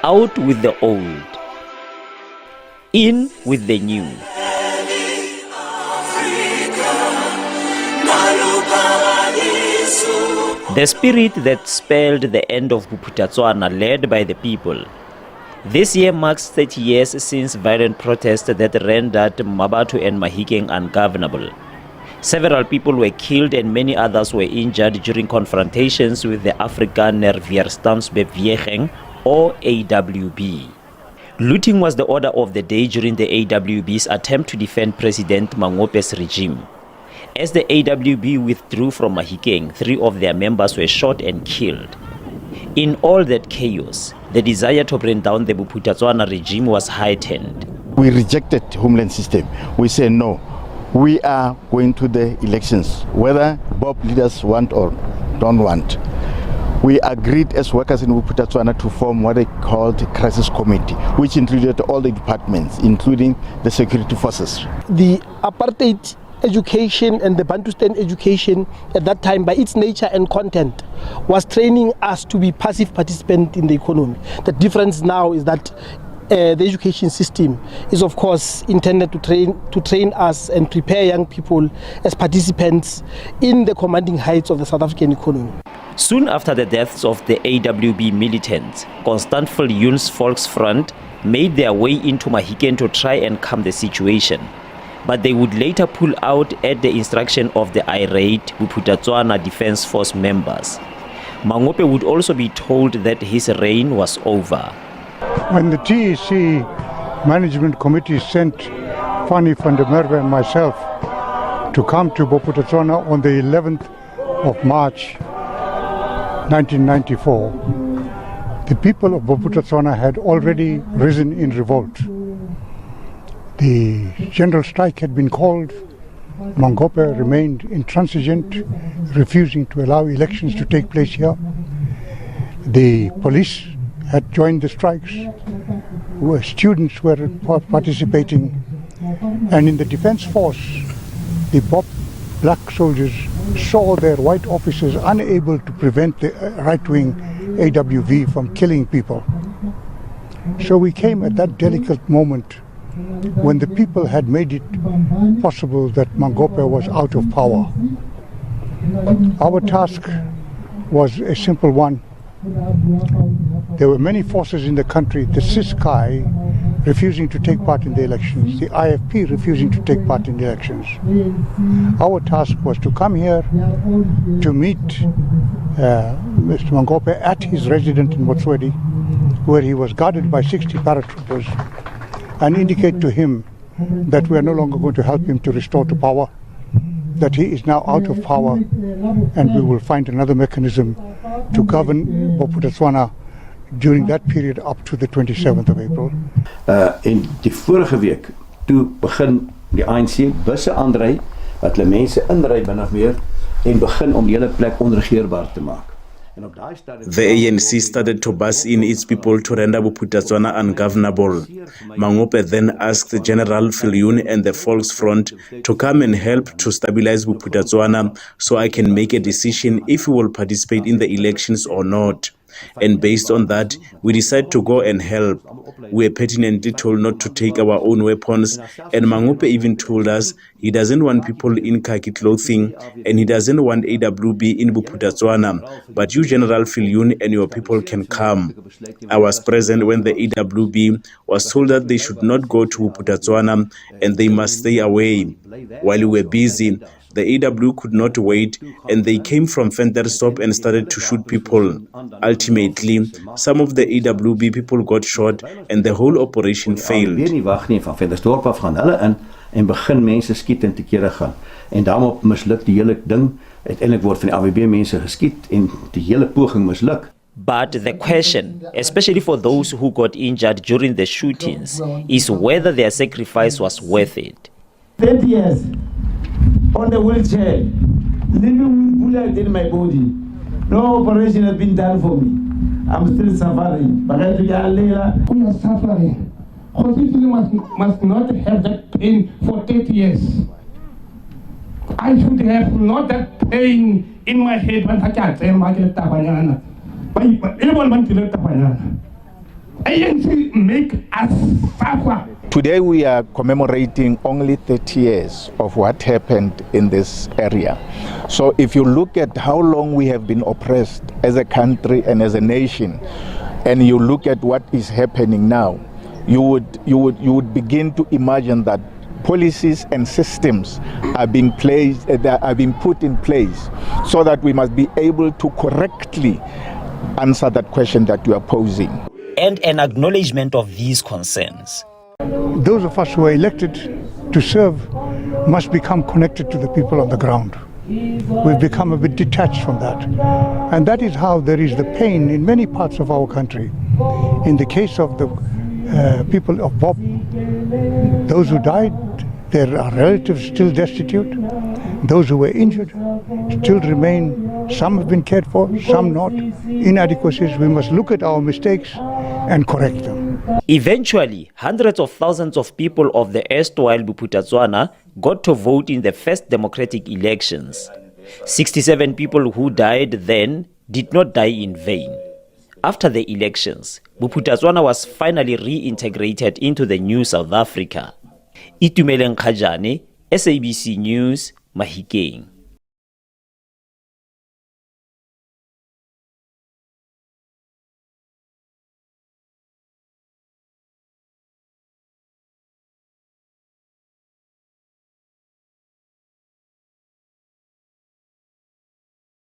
Out with the old, in with the new. The spirit that spelled the end of Bophuthatswana, led by the people. This year marks 30 years since violent protests that rendered Mmabatho and Mahikeng ungovernable. Several people were killed and many others were injured during confrontations with the Afrikaner Weerstandsbeweging, or AWB. Looting was the order of the day during the AWB's attempt to defend President Mangope's regime. As the AWB withdrew from Mahikeng, 3 of their members were shot and killed. In all that chaos, the desire to bring down the Bophuthatswana regime was heightened. We rejected Homeland System. We say no. We are going to the elections, whether Bob leaders want or don't want. We agreed as workers in Bophuthatswana to form what they called a crisis committee, which included all the departments, including the security forces. The apartheid education and the Bantustan education at that time, by its nature and content, was training us to be passive participants in the economy. The difference now is that the education system is of course intended to train us and prepare young people as participants in the commanding heights of the South African economy. Soon after the deaths of the AWB militants, Constant Viljoen's Volksfront made their way into Mahikeng to try and calm the situation. But they would later pull out at the instruction of the irate Bophuthatswana Defence Force members. Mangope would also be told that his reign was over. When the TEC Management Committee sent Fanny van der Merwe and myself to come to Bophuthatswana on the 11th of March 1994, the people of Bophuthatswana had already risen in revolt. The general strike had been called. Mangope remained intransigent, refusing to allow elections to take place here. The police had joined the strikes, where students were participating, and in the defense force, the black soldiers saw their white officers unable to prevent the right-wing AWV from killing people. So we came at that delicate moment when the people had made it possible that Mangope was out of power. Our task was a simple one. There were many forces in the country, the CISCAI refusing to take part in the elections, the IFP refusing to take part in the elections. Our task was to come here to meet Mr. Mangope at his residence in Botswana, where he was guarded by 60 paratroopers, and indicate to him that we are no longer going to help him to restore to power, that he is now out of power, and we will find another mechanism to govern Bophuthatswana during that period up to the 27th of April. En die vorige week, toe begin die ANC busse aandry, wat hulle mense inry binne meer, en begin om die hele plek onregeerbaar te maak. The ANC started to bus in its people to render Bophuthatswana ungovernable. Mangope then asked General Viljoen and the Volksfront to come and help to stabilize Bophuthatswana so I can make a decision if we will participate in the elections or not. And based on that, we decided to go and help. We were pertinently told not to take our own weapons, and Mangope even told us he doesn't want people in khaki clothing and he doesn't want AWB in Bophuthatswana, but you, General Viljoen, and your people can come. I was present when the AWB was told that they should not go to Bophuthatswana and they must stay away. While we were busy, the AW could not wait, and they came from Ventersdorp and started to shoot people. Ultimately, some of the AWB people got shot and the whole operation failed. En begin mense skiet en te kere gaan. En daarop misluk die hele ding. Uiteindelik word van die AWB mense geskiet en die hele poging misluk. But the question, especially for those who got injured during the shootings, is whether their sacrifice was worth it. 30 years on the wheelchair, living with bullet in my body. No operation has been done for me. I'm still suffering. We are suffering. Kgosi must not have that pain for 30 years. I should have not that pain in my head. ANC make us suffer. Today we are commemorating only 30 years of what happened in this area. So if you look at how long we have been oppressed as a country and as a nation, and you look at what is happening now, you would begin to imagine that policies and systems are being put in place so that we must be able to correctly answer that question that you are posing. And an acknowledgement of these concerns. Those of us who are elected to serve must become connected to the people on the ground. We've become a bit detached from that. And that is how there is the pain in many parts of our country. In the case of the people of Bob, those who died, there are relatives still destitute. Those who were injured still remain. Some have been cared for, some not. Inadequacies, we must look at our mistakes and correct them. Eventually, hundreds of thousands of people of the erstwhile Bophuthatswana got to vote in the first democratic elections. 67 people who died then did not die in vain. After the elections, Bophuthatswana was finally reintegrated into the new South Africa. Itumeleng Khajane, SABC News, Mahikeng.